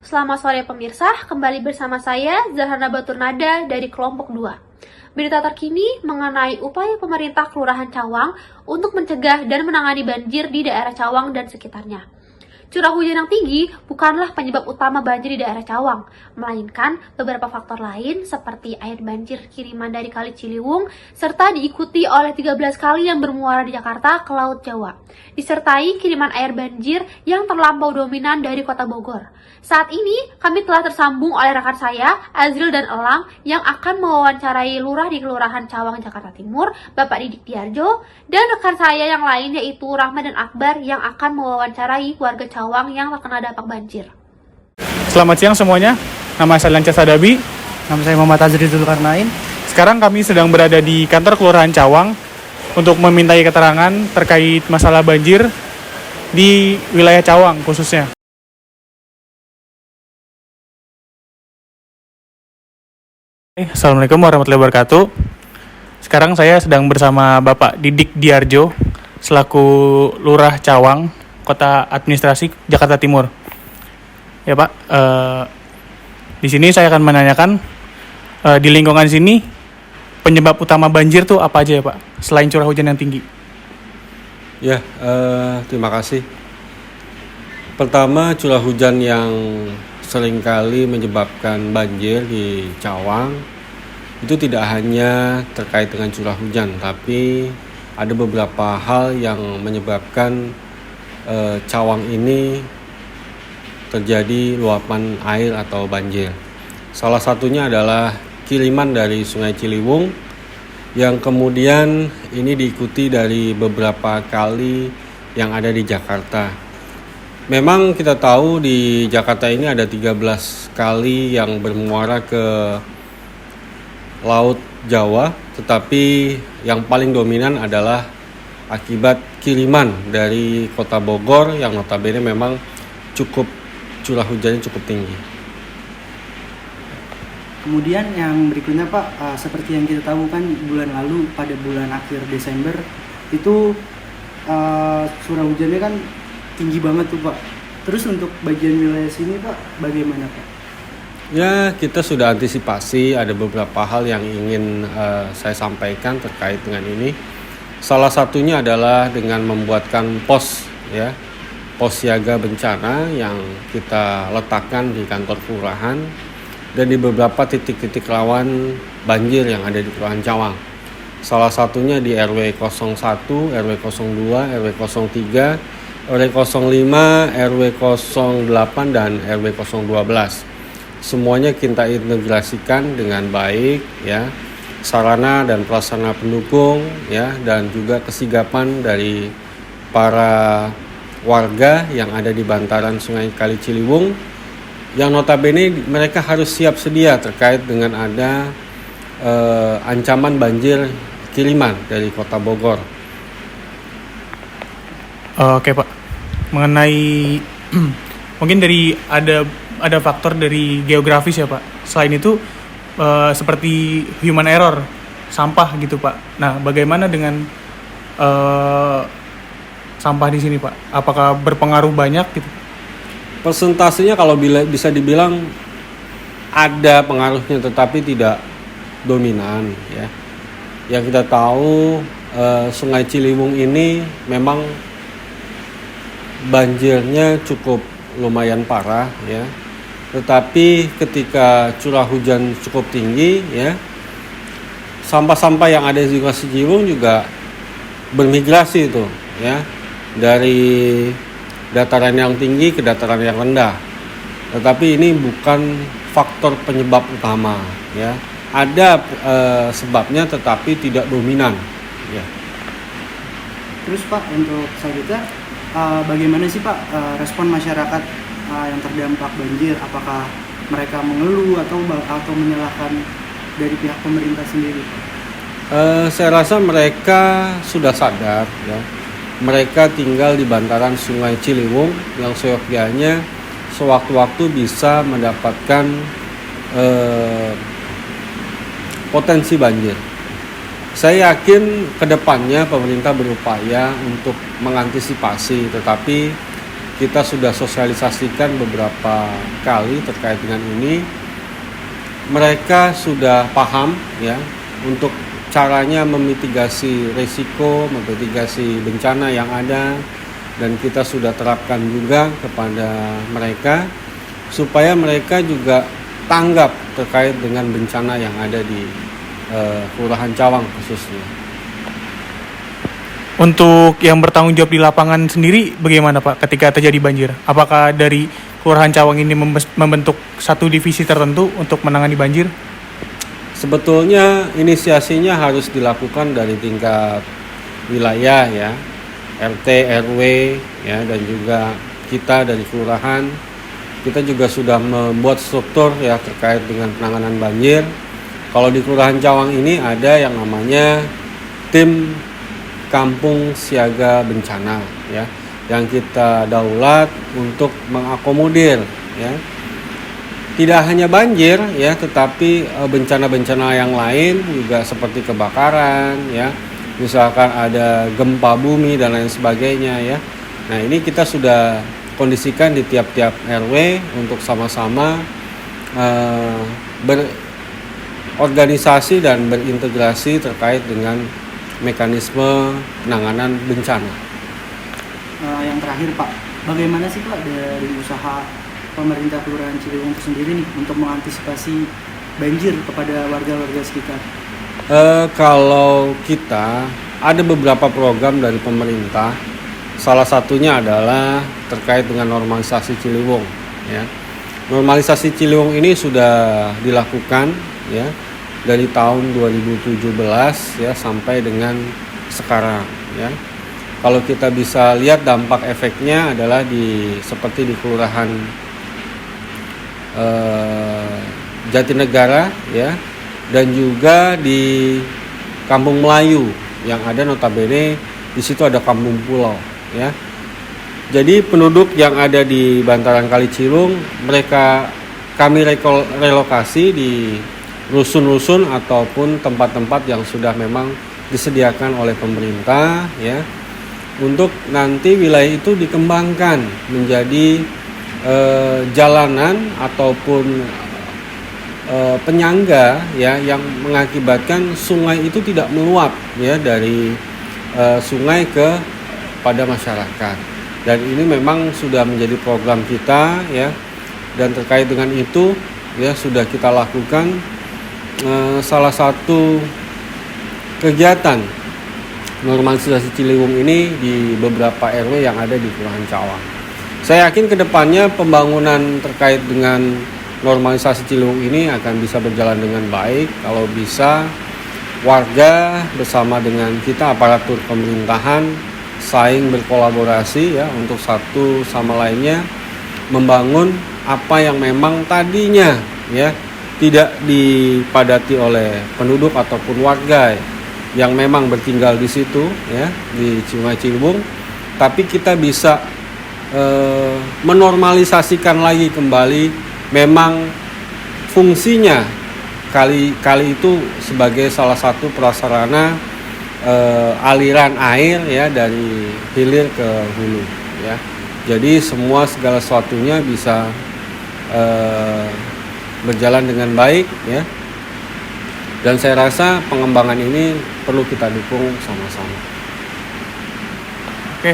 Selamat sore pemirsa, kembali bersama saya Zahrana Baturnada dari kelompok 2. Berita terkini mengenai upaya pemerintah Kelurahan Cawang untuk mencegah dan menangani banjir di daerah Cawang dan sekitarnya. Curah hujan yang tinggi bukanlah penyebab utama banjir di daerah Cawang, melainkan beberapa faktor lain seperti air banjir kiriman dari Kali Ciliwung, serta diikuti oleh 13 kali yang bermuara di Jakarta ke Laut Jawa, disertai kiriman air banjir yang terlampau dominan dari Kota Bogor. Saat ini kami telah tersambung oleh rekan saya, Azril dan Elang, yang akan mewawancarai lurah di Kelurahan Cawang, Jakarta Timur, Bapak Didik Diarjo, dan rekan saya yang lain yaitu Rahma dan Akbar yang akan mewawancarai warga Cawang yang terkena dampak banjir. Selamat siang semuanya, nama saya Lanca Sadabi. Nama saya Muhammad Azri Zulkarnain. Sekarang kami sedang berada di kantor Kelurahan Cawang untuk memintai keterangan terkait masalah banjir di wilayah Cawang khususnya. Assalamualaikum warahmatullahi wabarakatuh. Sekarang saya sedang bersama Bapak Didik Diarjo selaku Lurah Cawang, Kota Administrasi Jakarta Timur. Ya Pak, di sini saya akan menanyakan di lingkungan sini penyebab utama banjir tuh apa aja ya Pak, selain curah hujan yang tinggi? Ya, terima kasih. Pertama, curah hujan yang seringkali menyebabkan banjir di Cawang itu tidak hanya terkait dengan curah hujan, tapi ada beberapa hal yang menyebabkan Cawang ini terjadi luapan air atau banjir. Salah satunya adalah kiriman dari Sungai Ciliwung yang kemudian ini diikuti dari beberapa kali yang ada di Jakarta. Memang kita tahu di Jakarta ini ada 13 kali yang bermuara ke Laut Jawa, tetapi yang paling dominan adalah akibat kiriman dari Kota Bogor yang notabene memang curah hujannya cukup tinggi. Kemudian yang berikutnya Pak, seperti yang kita tahu kan bulan lalu pada bulan akhir Desember itu curah hujannya kan tinggi banget tuh Pak. Terus untuk bagian wilayah sini Pak, bagaimana Pak? Ya, kita sudah antisipasi, ada beberapa hal yang ingin saya sampaikan terkait dengan ini. Salah satunya adalah dengan membuatkan pos siaga bencana yang kita letakkan di kantor kelurahan dan di beberapa titik-titik rawan banjir yang ada di Kelurahan Cawang. Salah satunya di RW 01, RW 02, RW 03, RW 05, RW 08, dan RW 012. Semuanya kita integrasikan dengan baik ya, sarana dan prasarana pendukung ya, dan juga kesigapan dari para warga yang ada di bantaran Sungai Kali Ciliwung yang notabene mereka harus siap sedia terkait dengan ada ancaman banjir kiriman dari Kota Bogor. Oke Pak, mengenai mungkin dari ada faktor dari geografis ya Pak. Selain itu seperti human error, sampah gitu Pak. Nah, bagaimana dengan sampah di sini Pak? Apakah berpengaruh banyak gitu? Persentasenya kalau bisa dibilang ada pengaruhnya, tetapi tidak dominan ya. Yang kita tahu Sungai Ciliwung ini memang banjirnya cukup lumayan parah ya. Tetapi ketika curah hujan cukup tinggi ya, sampah-sampah yang ada di Sungai Ciliwung juga bermigrasi itu ya, dari dataran yang tinggi ke dataran yang rendah. Tetapi ini bukan faktor penyebab utama ya. Ada sebabnya tetapi tidak dominan ya. Terus Pak, untuk selanjutnya bagaimana sih Pak respon masyarakat yang terdampak banjir? Apakah mereka mengeluh atau menyalahkan dari pihak pemerintah sendiri? Saya rasa mereka sudah sadar ya. Mereka tinggal di bantaran Sungai Ciliwung yang seyogyanya sewaktu-waktu bisa mendapatkan potensi banjir. Saya yakin kedepannya pemerintah berupaya untuk mengantisipasi, tetapi kita sudah sosialisasikan beberapa kali terkait dengan ini. Mereka sudah paham ya untuk caranya memitigasi risiko, memitigasi bencana yang ada, dan kita sudah terapkan juga kepada mereka supaya mereka juga tanggap terkait dengan bencana yang ada di Kelurahan Cawang khususnya. Untuk yang bertanggung jawab di lapangan sendiri bagaimana Pak ketika terjadi banjir? Apakah dari Kelurahan Cawang ini membentuk satu divisi tertentu untuk menangani banjir? Sebetulnya inisiasinya harus dilakukan dari tingkat wilayah ya, RT, RW ya, dan juga kita dari kelurahan. Kita juga sudah membuat struktur ya terkait dengan penanganan banjir. Kalau di Kelurahan Cawang ini ada yang namanya tim Kampung Siaga Bencana ya, yang kita daulat untuk mengakomodir ya. Tidak hanya banjir ya, tetapi bencana-bencana yang lain juga seperti kebakaran ya, misalkan ada gempa bumi dan lain sebagainya ya. Nah, ini kita sudah kondisikan di tiap-tiap RW untuk sama-sama berorganisasi dan berintegrasi terkait dengan mekanisme penanganan bencana. Yang terakhir Pak, bagaimana sih Pak dari usaha pemerintah Kelurahan Ciliwung itu sendiri nih untuk mengantisipasi banjir kepada warga-warga sekitar? Kalau kita ada beberapa program dari pemerintah, salah satunya adalah terkait dengan normalisasi Ciliwung. Ya. Normalisasi Ciliwung ini sudah dilakukan ya dari tahun 2017 ya sampai dengan sekarang ya. Kalau kita bisa lihat dampak efeknya adalah seperti di Kelurahan Jatinegara ya, dan juga di Kampung Melayu yang ada notabene di situ ada kampung pulau ya. Jadi penduduk yang ada di bantaran Kali Ciliwung kami relokasi di rusun-rusun ataupun tempat-tempat yang sudah memang disediakan oleh pemerintah ya, untuk nanti wilayah itu dikembangkan menjadi jalanan ataupun penyangga ya, yang mengakibatkan sungai itu tidak meluap ya dari sungai pada masyarakat. Dan ini memang sudah menjadi program kita ya, dan terkait dengan itu ya sudah kita lakukan salah satu kegiatan normalisasi Ciliwung ini di beberapa RW yang ada di Kelurahan Cawang. Saya yakin kedepannya pembangunan terkait dengan normalisasi Ciliwung ini akan bisa berjalan dengan baik kalau bisa warga bersama dengan kita aparatur pemerintahan saling berkolaborasi ya untuk satu sama lainnya membangun apa yang memang tadinya ya tidak dipadati oleh penduduk ataupun warga yang memang bertinggal di situ ya di Sungai Ciliwung, tapi kita bisa menormalisasikan lagi kembali memang fungsinya kali itu sebagai salah satu prasarana aliran air ya dari hilir ke hulu ya. Jadi segala sesuatunya bisa berjalan dengan baik ya, dan saya rasa pengembangan ini perlu kita dukung sama-sama. Oke,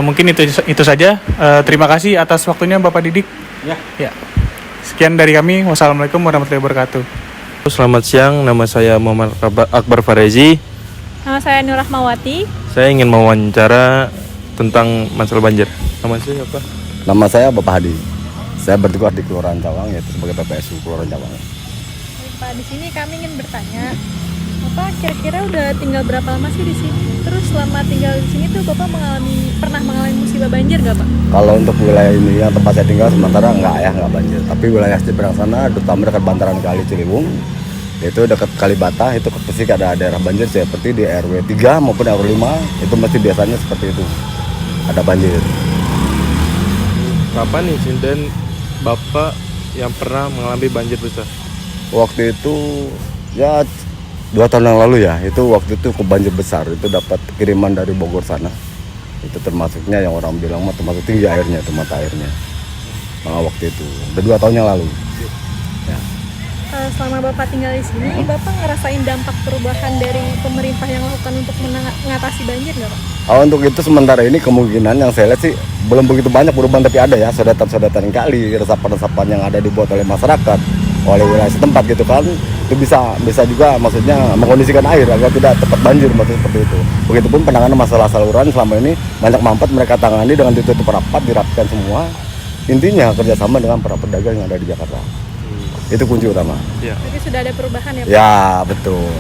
mungkin itu saja. Terima kasih atas waktunya Bapak Didik. Ya. Sekian dari kami. Wassalamualaikum warahmatullahi wabarakatuh. Selamat siang, nama saya Muhammad Akbar Farezi. Nama saya Nur Rahmawati. Saya ingin mewawancara tentang masalah banjir. Nama saya apa? Nama saya Bapak Hadi. Saya bertugas di Kelurahan Cawang, yaitu sebagai PPSU Kelurahan Cawang. Pak, di sini kami ingin bertanya, Bapak kira-kira udah tinggal berapa lama sih di sini? Terus selama tinggal di sini tuh Bapak pernah mengalami musibah banjir nggak Pak? Kalau untuk wilayah ini yang tempat saya tinggal sementara nggak banjir. Tapi wilayah seberang sana, terutama dekat bantaran Kali Ciliwung, itu dekat Kalibata, itu pasti ada daerah banjir seperti di RW 3 maupun RW 5, itu mesti biasanya seperti itu, ada banjir. Kapan insiden Bapak yang pernah mengalami banjir besar? Waktu itu ya 2 tahun yang lalu ya, itu waktu itu ke banjir besar, itu dapat kiriman dari Bogor sana. Itu termasuknya yang orang bilang mah termasuk tinggi airnya, itu mata airnya. Waktu itu udah 2 tahun yang lalu. Ya. Selama Bapak tinggal di sini, Bapak ngerasain dampak perubahan dari pemerintah yang lakukan untuk mengatasi banjir nggak Pak? Untuk itu sementara ini kemungkinan yang saya lihat sih belum begitu banyak perubahan, tapi ada ya sodetan-sodetan kali, resapan-resapan yang ada dibuat oleh masyarakat, oleh wilayah setempat gitu kan. Itu bisa juga maksudnya mengkondisikan air agar tidak tepat banjir, maksudnya seperti itu. Begitupun penanganan masalah saluran selama ini banyak mampet mereka tangani dengan ditutup rapat, dirapikan semua. Intinya kerjasama dengan para pedagang yang ada di Jakarta. Itu kunci utama. Tapi sudah ada perubahan ya Pak? Ya, betul.